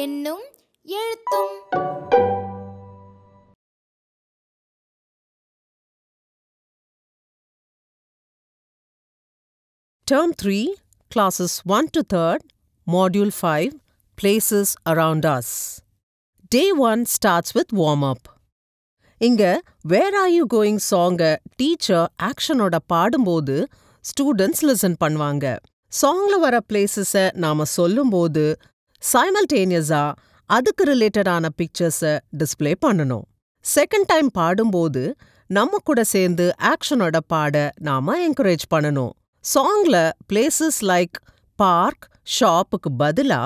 என்னும் எழுத்தும். Term 3, Classes 1 to 3rd, Module 5, Places Around Us. Day 1 starts with warm-up. இங்க Where Are You Going song teacher ஆக்ஷனோட பாடும்போது students listen பண்ணுவாங்க. சாங்ல வர பிளேசஸை நாம சொல்லும்போது சைமல்டேனியஸா அதுக்கு ரிலேட்டடான பிக்சர்ஸை டிஸ்பிளே பண்ணணும். செகண்ட் டைம் பாடும்போது நம்ம கூட சேர்ந்து ஆக்ஷனோட பாட நாம என்கரேஜ் பண்ணணும். சாங்ல பிளேசஸ் லைக் பார்க், ஷாப்புக்கு பதிலா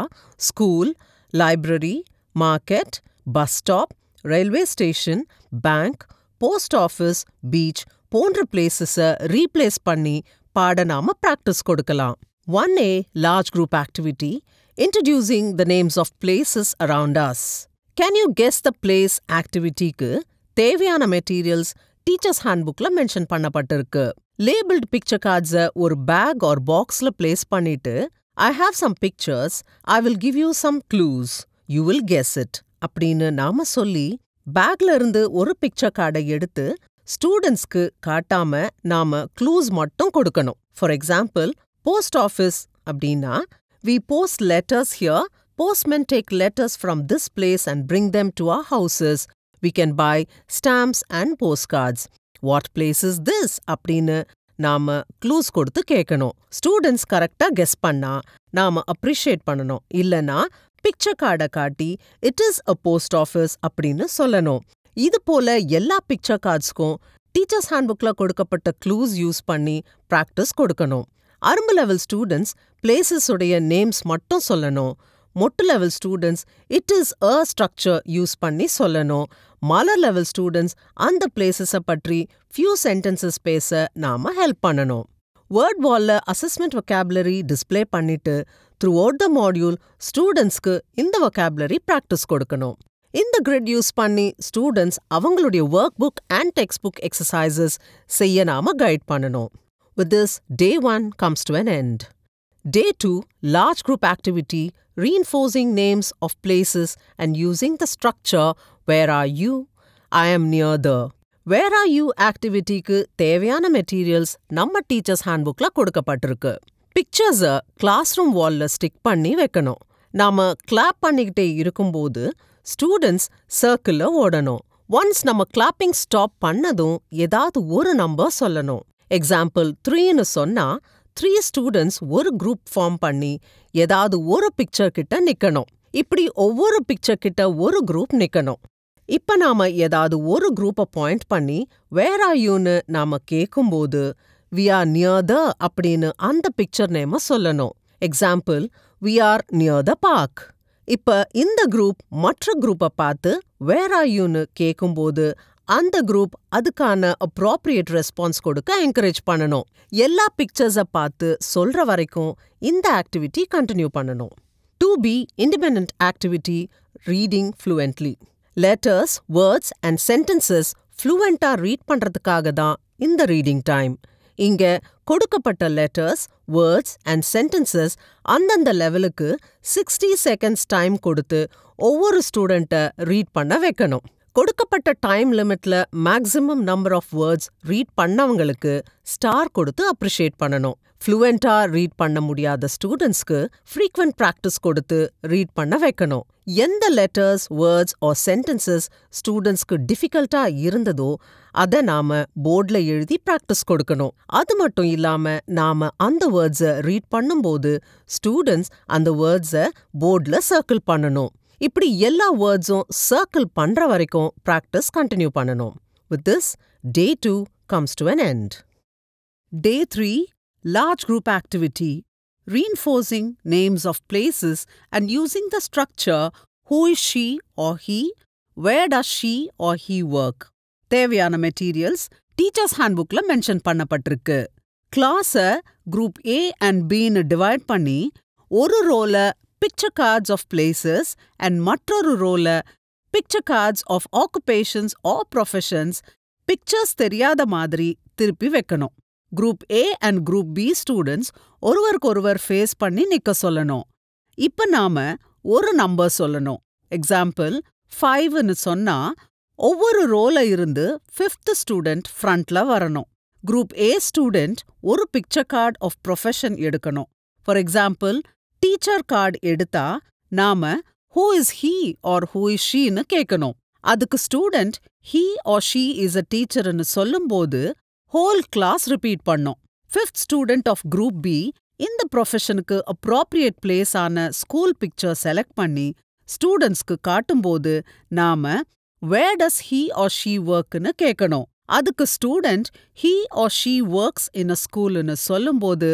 school, library, market, bus stop, railway station, bank, post office, beach போன்ற பிளேசஸை ரீப்ளேஸ் பண்ணி பாட நாம பிராக்டிஸ் கொடுக்கலாம். 1A large group activity, introducing the names of places around us. Can you guess the place activity-க்கு தேவையான materials teachers ஹேண்ட்புக்ல mention பண்ணப்பட்டிருக்கு. Labelled picture கார்ட்ஸை ஒரு back R பாக்ஸ்ல பிளேஸ் பண்ணிட்டு I have some pictures, I will give you some clues, you will guess it அப்படின்னு நாம சொல்லி பேக்ல இருந்து ஒரு பிக்சர் கார்டை எடுத்து ஸ்டூடெண்ட்ஸ்க்கு காட்டாம நாம க்ளூஸ் மட்டும் கொடுக்கணும். ஃபார் எக்ஸாம்பிள், போஸ்ட் ஆஃபீஸ் அப்படின்னா we post letters here, postmen take letters from this place and bring them to our houses. We can buy stamps and postcards. What place is this அப்படின்னு நாம clues கொடுத்து கேட்கணும். Students கரெக்டா guess பண்ணா நாம appreciate பண்ணணும். இல்லனா பிக்சர் கார்டை காட்டி it is a post office அப்படின்னு சொல்லணும். இது போல எல்லா பிக்சர் கார்ட்ஸ்க்கும் டீச்சர்ஸ் ஹேண்ட்புக்ல கொடுக்கப்பட்ட க்ளூஸ் யூஸ் பண்ணி பிராக்டிஸ் கொடுக்கணும். அரும்பு லெவல் ஸ்டூடெண்ட்ஸ் பிளேசஸ் உடைய நேம்ஸ் மட்டும் சொல்லணும். மொட்டு level students it is a structure use பண்ணி சொல்லணும். மலர் லெவல் ஸ்டூடெண்ட்ஸ் அந்த பிளேசஸை பற்றி ஃபியூ சென்டென்சஸ் பேச நாம ஹெல்ப் பண்ணணும். வேர்ட் வால்ல அசஸ்மெண்ட் வொக்காபுலரி டிஸ்பிளே பண்ணிட்டு த்ரூ அவுட் த மாடியூல் ஸ்டூடெண்ட்ஸ்க்கு இந்த வொக்காபுலரி பிராக்டிஸ் கொடுக்கணும். இந்த கிரிட் யூஸ் பண்ணி ஸ்டூடெண்ட்ஸ் அவங்களுடைய work book and text book exercises செய்ய நாம கைட் பண்ணணும். With this, Day 1 comes to an end. Day 2, large group activity, reinforcing names of places and using the structure Where are you? I am near the. Where are you activity-க்கு தேவையான materials நம்ம teachers ஹேண்ட்புக்ல கொடுக்கப்பட்டிருக்கு. பிக்சர்ஸை class room வால்ல stick பண்ணி வைக்கணும். நாம clap பண்ணிக்கிட்டே இருக்கும்போது students சர்க்கிள்ல ஓடணும். ஒன்ஸ் நம்ம கிளாப்பிங் ஸ்டாப் பண்ணதும் ஏதாவது ஒரு நம்பர் சொல்லணும். எக்ஸாம்பிள் 3ன்னு சொன்னா 3 ஸ்டூடெண்ட்ஸ் ஒரு குரூப் ஃபார்ம் பண்ணி ஏதாவது ஒரு பிக்சர் கிட்ட நிக்கணும். இப்படி ஒவ்வொரு பிக்சர் கிட்ட ஒரு குரூப் நிக்கணும். இப்ப நாம ஏதாவது ஒரு குரூப்பை பாயிண்ட் பண்ணி வேர் ஆர் யூன்னு நாம கேட்கும்போது we are near the அப்படின்னு அந்த பிக்சர் நேம சொல்லணும். Example, we are near the park. இப்ப இந்த குரூப் மற்ற குரூப்பை பார்த்து வேர் ஆர் யூன்னு கேட்கும்போது அந்த குரூப் அதுக்கான அப்ராப்ரியேட் ரெஸ்பான்ஸ் கொடுக்க என்கரேஜ் பண்ணணும். எல்லா பிக்சர்ஸை பார்த்து சொல்ற வரைக்கும் இந்த ஆக்டிவிட்டி கண்டினியூ பண்ணணும். 2B independent activity, reading fluently. Letters, words and sentences ஃப்ளூவெண்டா ரீட் பண்றதுக்காக தான் இந்த ரீடிங் டைம். இங்க கொடுக்கப்பட்ட லெட்டர்ஸ், வேர்ட்ஸ் அண்ட் சென்டென்சஸ் அந்தந்த லெவலுக்கு 60 செகண்ட்ஸ் டைம் கொடுத்து ஒவ்வொரு ஸ்டூடெண்ட்டை ரீட் பண்ண வைக்கணும். கொடுக்கப்பட்ட டைம் லிமிட்ல maximum number of words read பண்ணவங்களுக்கு ஸ்டார் கொடுத்து அப்ரிஷியேட் பண்ணணும். ஃப்ளூவெண்டா ரீட் பண்ண முடியாத ஸ்டூடெண்ட்ஸ்க்கு ஃப்ரீக்வென்ட் ப்ராக்டிஸ் கொடுத்து ரீட் பண்ண வைக்கணும். எந்த லெட்டர்ஸ், வேர்ட்ஸ் ஆர் சென்டென்சஸ் ஸ்டூடெண்ட்ஸ்க்கு டிஃபிகல்ட்டா இருந்ததோ அதை நாம போர்ட்ல எழுதி ப்ராக்டிஸ் கொடுக்கணும். அது மட்டும் இல்லாம நாம அந்த வேர்ட்ஸை ரீட் பண்ணும்போது ஸ்டூடெண்ட்ஸ் அந்த வேர்ட்ஸை போர்ட்ல சர்க்கிள் பண்ணணும். இப்படி எல்லா வேர்ட்ஸும் சர்க்கிள் பண்ற வரைக்கும் ப்ராக்டிஸ் கண்டினியூ பண்ணணும். With this, Day 2 comes to an end. Day 3, large group activity, reinforcing names of places and using the structure who is she or he, where does she or he work. தேவையான materials teachers ஹேண்ட்புக்ல mention பண்ணப்பட்டிருக்கு. கிளாஸை group A and Bன்னு divide பண்ணி ஒரு ரோல picture cards of places and மற்றொரு ரோல picture cards of occupations or professions pictures தெரியாத மாதிரி திருப்பி வைக்கணும். Group A and group B students ஒருவருக்கொருவர் ஃபேஸ் பண்ணி நிக்க சொல்லணும். இப்ப நாம ஒரு நம்பர் சொல்லணும். எக்ஸாம்பிள் 5ன்னு சொன்னா ஒவ்வொரு ரோல இருந்து 5th ஸ்டூடெண்ட் ஃப்ரண்ட்ல வரணும். குரூப் A ஸ்டூடெண்ட் ஒரு பிக்சர் கார்டு ஆஃப் ப்ரொஃபஷன் எடுக்கணும். ஃபார் எக்ஸாம்பிள் டீச்சர் கார்டு எடுத்தா நாம who is he or who is ஷீன்னு கேட்கணும். அதுக்கு student he or she is a டீச்சர்னு சொல்லும்போது ஹோல் கிளாஸ் ரிப்பீட் பண்ணோம். 5th student of group B இந்த ப்ரொஃபஷனுக்கு அப்ராப்ரியேட் பிளேஸ் ஆன ஸ்கூல் பிக்சர் செலக்ட் பண்ணி ஸ்டூடெண்ட்ஸ்க்கு காட்டும்போது நாம where does he or she ஒர்க்னு கேட்கணும். அதுக்கு student he or she works in a ஸ்கூல்னு சொல்லும்போது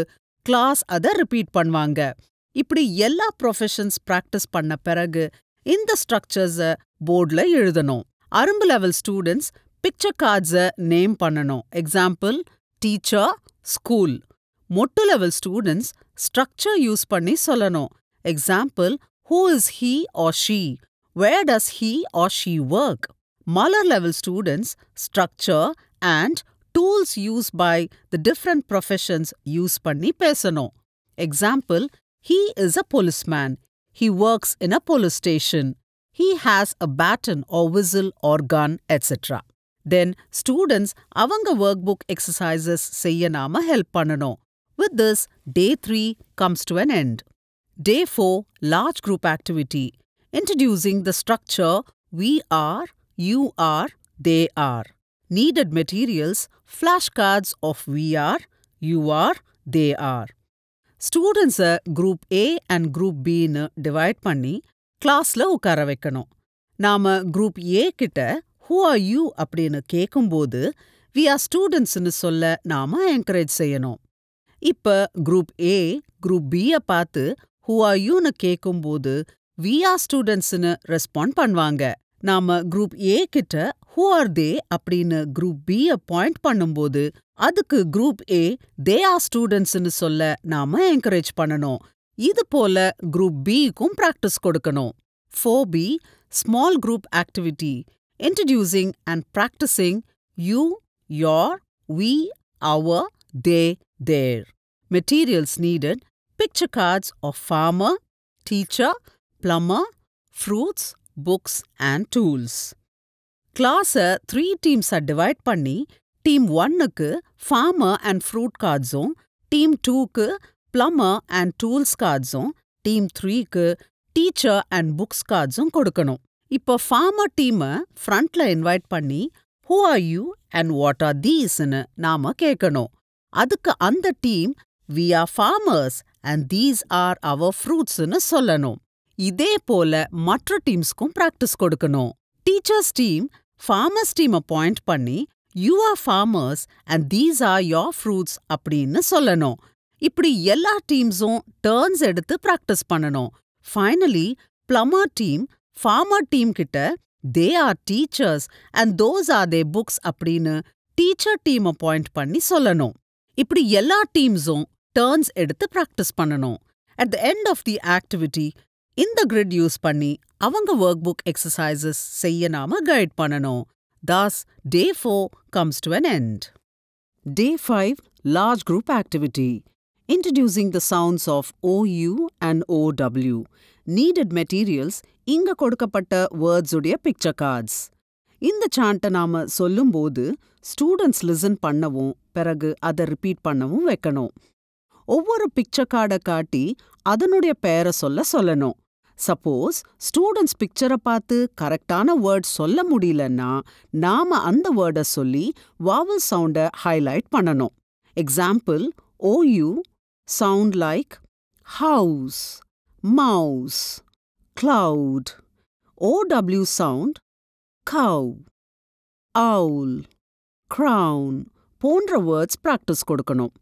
கிளாஸ் அதை ரிப்பீட் பண்ணுவாங்க. இப்படி எல்லா ப்ரொஃபஷன்ஸ் ப்ராக்டிஸ் பண்ண பிறகு இந்த ஸ்ட்ரக்சர்ஸை போர்டில் எழுதணும். அரும்பு லெவல் ஸ்டூடெண்ட்ஸ் பிக்சர் கார்ட்ஸை நேம் பண்ணணும். Example teacher, school. மொட்டு லெவல் ஸ்டூடெண்ட்ஸ் ஸ்ட்ரக்சர் யூஸ் பண்ணி சொல்லணும். Example who is he or she, where does he or she work. மலர் level students structure and tools use by the different professions use பண்ணி பேசணும். Example he is a policeman. He works in a police station. He has a baton or whistle or gun, etc. Then students avanga workbook exercises செய்ய நாம help பண்ணணும். With this, day 3 comes to an end. Day 4, large group activity. Introducing the structure we are, you are, they are. Needed materials, flashcards of we are, you are, they are. ஸ்டூடெண்ட்ஸை group A and group Bன்னு divide பண்ணி கிளாஸ்ல உட்கார வைக்கணும். நாம group A கிட்ட who are you அப்படின்னு கேட்கும்போது வி ஆர் ஸ்டூடெண்ட்ஸ்னு சொல்ல நாம என்கரேஜ் செய்யணும். இப்ப குரூப் A குரூப் Bயை பார்த்து ஹூ ஆர் யூன்னு கேட்கும்போது வி ஆர் ஸ்டூடெண்ட்ஸ்னு ரெஸ்பாண்ட் பண்ணுவாங்க. நாம குரூப் A கிட்ட ஹூ ஆர் தே அப்படின்னு குரூப் Bயை பாயிண்ட் பண்ணும்போது அதுக்கு குரூப் A தே ஆர் ஸ்டூடெண்ட்ஸ்னு சொல்ல நாம என்கரேஜ் பண்ணணும். இது போல குரூப் Bக்கும் பிராக்டிஸ் கொடுக்கணும். 4B small group activity. Introducing and practising you, your, we, our, they, their. Materials needed: picture cards of farmer, teacher, plumber, fruits, books and tools. கிளாஸை 3 டீம்ஸா divide பண்ணி team 1க்கு farmer and fruit cardsம், team 2க்கு plumber and tools cardsம், team 3க்கு teacher and books cardsம் கொடுக்கணும். இப்போ farmer டீமை ஃப்ரண்ட்ல இன்வைட் பண்ணி who are you and what are theseன்னு நாம கேட்கணும். அதுக்கு அந்த team we are farmers and these are our fruitsன்னு சொல்லணும். இதே போல மற்ற டீம்ஸ்க்கும் பிராக்டிஸ் கொடுக்கணும். டீச்சர்ஸ் டீம் farmers டீமை பாயிண்ட் பண்ணி you are farmers and these are your fruits அப்படின்னு சொல்லணும். இப்படி எல்லா டீம்ஸும் டர்ன்ஸ் எடுத்து பிராக்டிஸ் பண்ணணும். Finally plumber team farmer team கிட்ட they are teachers and those are their books அப்படின்னு டீச்சர் டீமை பாயிண்ட் பண்ணி சொல்லணும். இப்படி எல்லா டீம்ஸும் டர்ன்ஸ் எடுத்து பிராக்டிஸ் பண்ணணும். At the end of the activity, இந்த grid யூஸ் பண்ணி அவங்க ஒர்க் புக் எக்ஸசைசஸ் செய்ய நாம கைட் பண்ணணும். Thus, day 4 comes to an end. Day 5, large group activity. Introducing the sounds of OU and OW. Needed materials, இங்க கொடுக்கப்பட்ட words உடைய picture cards. இந்த சாண்ட்டை நாம சொல்லும்போது ஸ்டூடெண்ட்ஸ் லிசன் பண்ணவும் பிறகு அதை ரிப்பீட் பண்ணவும் வைக்கணும். ஒவ்வொரு பிக்சர் கார்டை காட்டி அதனுடைய பெயரை சொல்லணும். சப்போஸ் ஸ்டூடெண்ட்ஸ் பிக்சரை பார்த்து கரெக்டான வேர்ட் சொல்ல முடியலன்னா நாம அந்த வேர்டை சொல்லி வாவல் சவுண்டை ஹைலைட் பண்ணணும். Example OU sound like house, mouse, cloud. OW sound cow, owl, crown போன்ற வேர்ட்ஸ் பிராக்டிஸ் கொடுக்கணும்.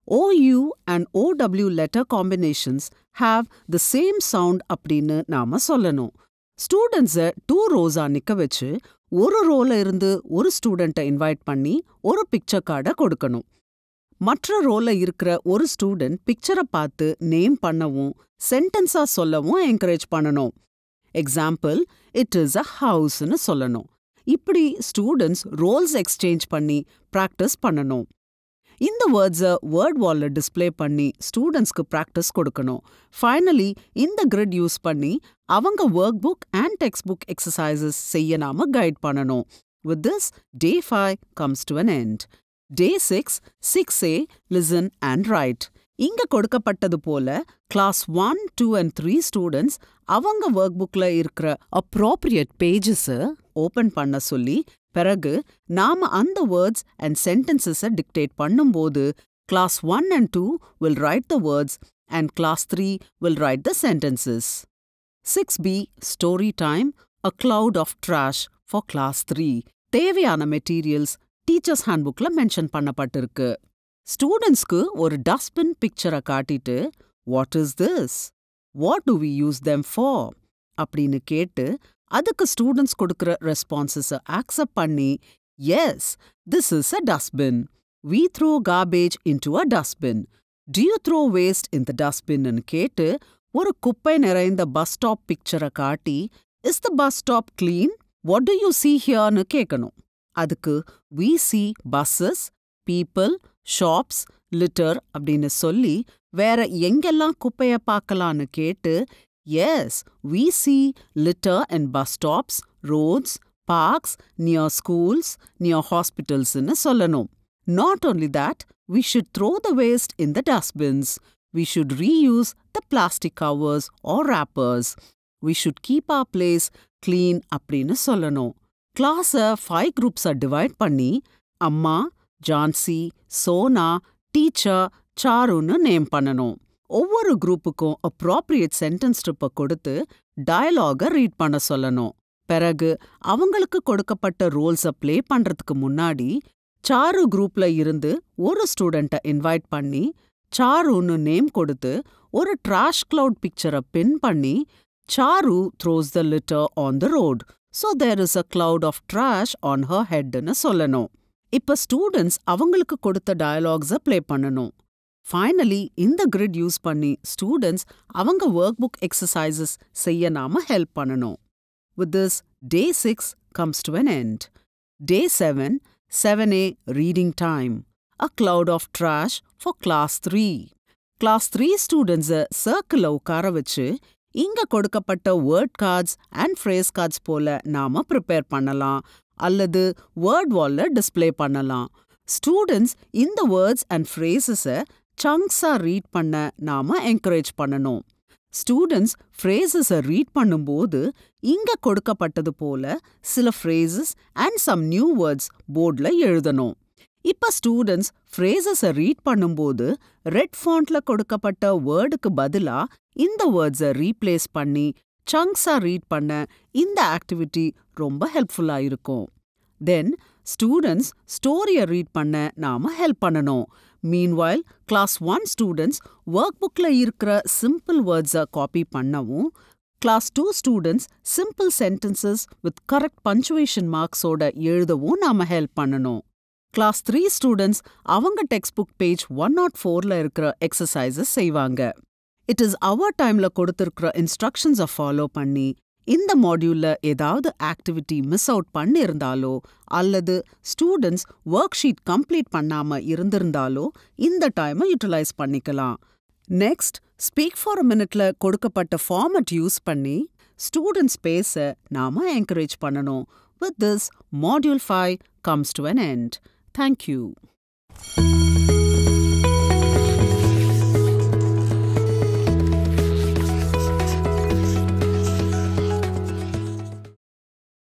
OU and OW letter combinations have the same sound அப்படின்னு நாம சொல்லணும். ஸ்டூடெண்ட்ஸை 2 ரோஸா நிக்க வச்சு ஒரு ரோல இருந்து ஒரு ஸ்டூடெண்ட்டை இன்வைட் பண்ணி ஒரு பிக்சர் கார்டை கொடுக்கணும். மற்ற ரோல இருக்கிற ஒரு ஸ்டூடெண்ட் பிக்சரை பார்த்து நேம் பண்ணவும் சென்டென்ஸா சொல்லவும் என்கரேஜ் பண்ணணும். எக்ஸாம்பிள், இட் இஸ் அ ஹவுஸ்னு சொல்லணும். இப்படி ஸ்டூடெண்ட்ஸ் ரோல்ஸ் எக்ஸ்சேஞ்ச் பண்ணி ப்ராக்டிஸ் பண்ணணும். இந்த வேர்ட்ஸை வேர்ட் வால்ல டிஸ்ப்ளே பண்ணி ஸ்டூடெண்ட்ஸ்க்கு ப்ராக்டிஸ் கொடுக்கணும். ஃபைனலி இந்த கிரிட் யூஸ் பண்ணி அவங்க work book and text book exercises செய்ய நாம கைட் பண்ணணும். With this, Day 5 comes to an end. Day 6, 6A, listen and write. இங்க கொடுக்கப்பட்டது போல கிளாஸ் 1, 2 and 3 ஸ்டூடெண்ட்ஸ் அவங்க ஒர்க் புக்ல இருக்கிற appropriate pages ஓபன் பண்ண சொல்லி பிறகு நாம அந்த வேர்ட்ஸ் அண்ட் சென்டென்சஸை டிக்டேட் பண்ணும்போது class 1 and 2 will write the words and class 3 will write the sentences. 6B, story time, a cloud of trash for class 3. தேவையான மெட்டீரியல்ஸ் டீச்சர்ஸ் ஹேண்ட்புக்ல மென்ஷன் பண்ணப்பட்டிருக்கு. ஸ்டூடெண்ட்ஸ்க்கு ஒரு டஸ்ட்பின் பிக்சரை காட்டிட்டு what is this, what do we use them for அப்படின்னு கேட்டு அதுக்கு ஸ்டூடெண்ட்ஸ் கொடுக்குற ரெஸ்பான்சஸை அக்செப்ட் பண்ணி yes this is a dustbin, we throw garbage into a dustbin, do you throw waste in the டஸ்ட்பின்னு கேட்டு ஒரு குப்பை நிறைந்த பஸ் ஸ்டாப் பிக்சரை காட்டி is the bus stop clean, what do you see hereன்னு கேட்கணும். அதுக்கு we see buses, people, shops, litter அப்படின்னு சொல்லி வேற எங்கெல்லாம் குப்பைய பார்க்கலான்னு கேட்டு yes, we see litter in bus stops, roads, parks, near schools, near hospitals-ன்னு சொல்லணும். Not only that, we should throw the waste in the dustbins. We should reuse the plastic covers or wrappers. We should keep our place clean அப்படின்னு சொல்லணும். கிளாஸை 5 குரூப்ஸை divide பண்ணி அம்மா, Jhansi, Sona, teacher, சாருன்னு name பண்ணணும். ஒவ்வொரு குரூப்புக்கும் appropriate sentence ஸ்ட்ரிப்பை கொடுத்து டயலாகை read பண்ண சொல்லணும். பிறகு அவங்களுக்கு கொடுக்கப்பட்ட ரோல்ஸை ப்ளே பண்றதுக்கு முன்னாடி சாரு குரூப்ல இருந்து ஒரு ஸ்டூடெண்ட்டை இன்வைட் பண்ணி சாருன்னு நேம் கொடுத்து ஒரு ட்ராஷ் கிளவுட் பிக்சரை பின் பண்ணி Charu throws the litter on the road, so there is a cloud of trash on her headன்னு சொல்லணும். இப்ப ஸ்டூடெண்ட்ஸ் அவங்களுக்கு கொடுத்த டயலாக்ஸை ப்ளே பண்ணணும். ஃபைனலி இந்த கிரிட் யூஸ் பண்ணி ஸ்டூடெண்ட்ஸ் அவங்க ஒர்க் புக் எக்ஸசைசஸ் செய்ய நாம ஹெல்ப் பண்ணணும். With this, Day 6 comes to an end. Day 7, 7A, reading time. A cloud of trash for class 3. Class 3 ஸ்டூடெண்ட்ஸை சர்க்கிளில் உட்கார வச்சு இங்க கொடுக்கப்பட்ட word cards and phrase cards போல நாம ப்ரிப்பேர் பண்ணலாம் அல்லது வேர்ட் வால்ல டிஸ்ப்ளே பண்ணலாம். ஸ்டூடெண்ட்ஸ் இந்த வேர்ட்ஸ் அண்ட் ஃப்ரேசஸை சங்க்ஸா ரீட் பண்ண நாம என்கரேஜ் பண்ணணும். ஸ்டூடெண்ட்ஸ் ஃப்ரேசஸை ரீட் பண்ணும்போது இங்க கொடுக்கப்பட்டது போல சில phrases and some new words போர்ட்ல எழுதணும். இப்ப ஸ்டூடெண்ட்ஸ் ஃப்ரேசஸை ரீட் பண்ணும்போது ரெட் ஃபாண்ட்ல கொடுக்கப்பட்ட வேர்டுக்கு பதிலா இந்த வேர்ட்ஸை ரீப்ளேஸ் பண்ணி சங்க்ஸா ரீட் பண்ண இந்த ஆக்டிவிட்டி ரொம்ப ஹெல்ப்ஃபுல்லா இருக்கும். தென் ஸ்டூடெண்ட்ஸ் ஸ்டோரியை ரீட் பண்ண நாம ஹெல்ப் பண்ணணும். மீன்வைல் கிளாஸ் 1 ஸ்டூடெண்ட்ஸ் ஒர்க் புக்ல இருக்கிற சிம்பிள் வேர்ட்ஸை காப்பி பண்ணவும், class 2 students simple sentences with correct punctuation மார்க்ஸோட எழுதவும் நாம ஹெல்ப் பண்ணணும். கிளாஸ் 3 ஸ்டூடெண்ட்ஸ் அவங்க டெக்ஸ்ட் புக் பேஜ் 104ல இருக்கிற எக்ஸசைசஸ் செய்வாங்க. இட் இஸ் அவர் டைம்ல கொடுத்திருக்கிற இன்ஸ்ட்ரக்ஷன்ஸை ஃபாலோ பண்ணி இந்த மாடியூல்ல ஏதாவது ஆக்டிவிட்டி மிஸ் அவுட் பண்ணியிருந்தாலோ அல்லது ஸ்டூடெண்ட்ஸ் ஒர்க் ஷீட் கம்ப்ளீட் பண்ணாம இருந்திருந்தாலோ இந்த டைமை யூட்டிலைஸ் பண்ணிக்கலாம். நெக்ஸ்ட், ஸ்பீக் ஃபார் அ மினிட்ல கொடுக்கப்பட்ட ஃபார்மட் யூஸ் பண்ணி ஸ்டூடெண்ட்ஸ் பேச நாம என்கரேஜ் பண்ணணும். With this, Module 5 comes to an end. Thank you.